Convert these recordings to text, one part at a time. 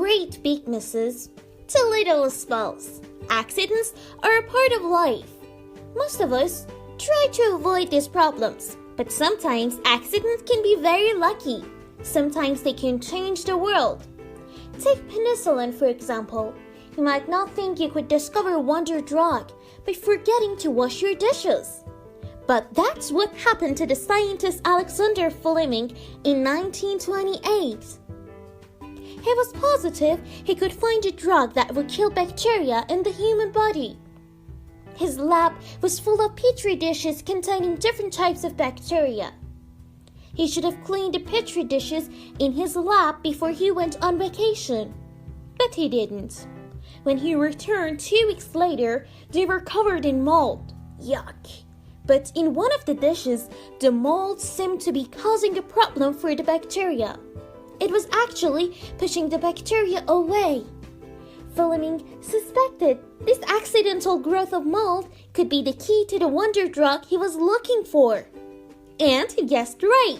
great weaknesses to little faults. Accidents are a part of life. Most of us try to avoid these problems, but sometimes accidents can be very lucky. Sometimes they can change the world. Take penicillin, for example. You might not think you could discover a wonder drug by forgetting to wash your dishes. But that's what happened to the scientist Alexander Fleming in 1928. He was positive he could find a drug that would kill bacteria in the human body. His lab was full of petri dishes containing different types of bacteria. He should have cleaned the petri dishes in his lab before he went on vacation. But he didn't. When he returned 2 weeks later, they were covered in mold. Yuck! But in one of the dishes, the mold seemed to be causing a problem for the bacteria. It was actually pushing the bacteria away. Fleming suspected this accidental growth of mold could be the key to the wonder drug he was looking for. And he guessed right.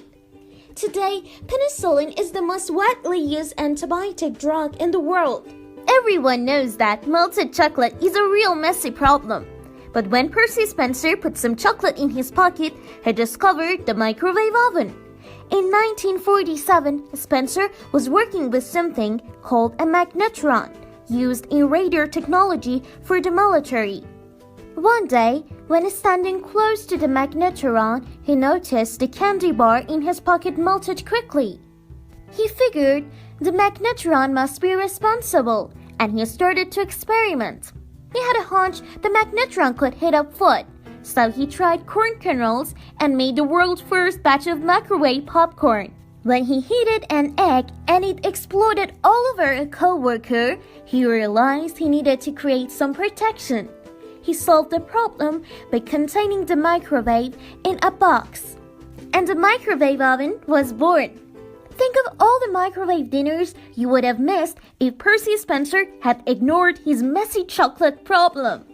Today, penicillin is the most widely used antibiotic drug in the world. Everyone knows that melted chocolate is a real messy problem. But when Percy Spencer put some chocolate in his pocket, he discovered the microwave oven. In 1947, Spencer was working with something called a magnetron, used in radar technology for the military. One day, when standing close to the magnetron, he noticed the candy bar in his pocket melted quickly. He figured the magnetron must be responsible, and he started to experiment. He had a hunch the magnetron could heat up food, so he tried corn kernels and made the world's first batch of microwave popcorn. When he heated an egg and it exploded all over a coworker, he realized he needed to create some protection. He solved the problem by containing the microwave in a box, and the microwave oven was born. Think of all the microwave dinners you would have missed if Percy Spencer had ignored his messy chocolate problem.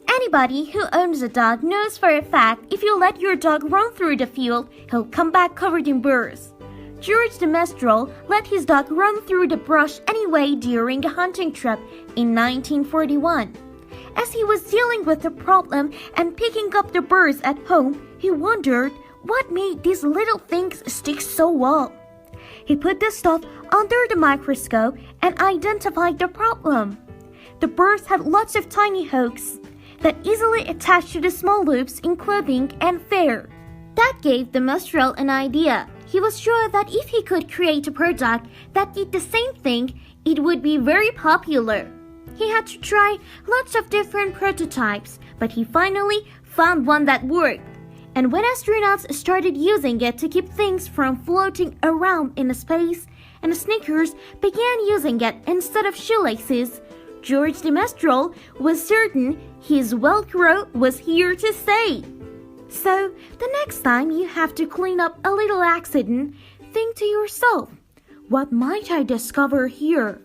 Anybody who owns a dog knows for a fact if you let your dog run through the field, he'll come back covered in burrs. George de Mestral let his dog run through the brush anyway during a hunting trip in 1941. As he was dealing with the problem and picking up the burrs at home, he wondered what made these little things stick so well. He put the stuff under the microscope and identified the problem. The burrs had lots of tiny hooks that easily attached to the small loops in clothing and fur. That gave the Mestral an idea. He was sure that if he could create a product that did the same thing, it would be very popular. He had to try lots of different prototypes, but he finally found one that worked. And when astronauts started using it to keep things from floating around in space, and sneakers began using it instead of shoelaces, George de Mestral was certain his Velcro was here to stay. So, the next time you have to clean up a little accident, think to yourself, what might I discover here?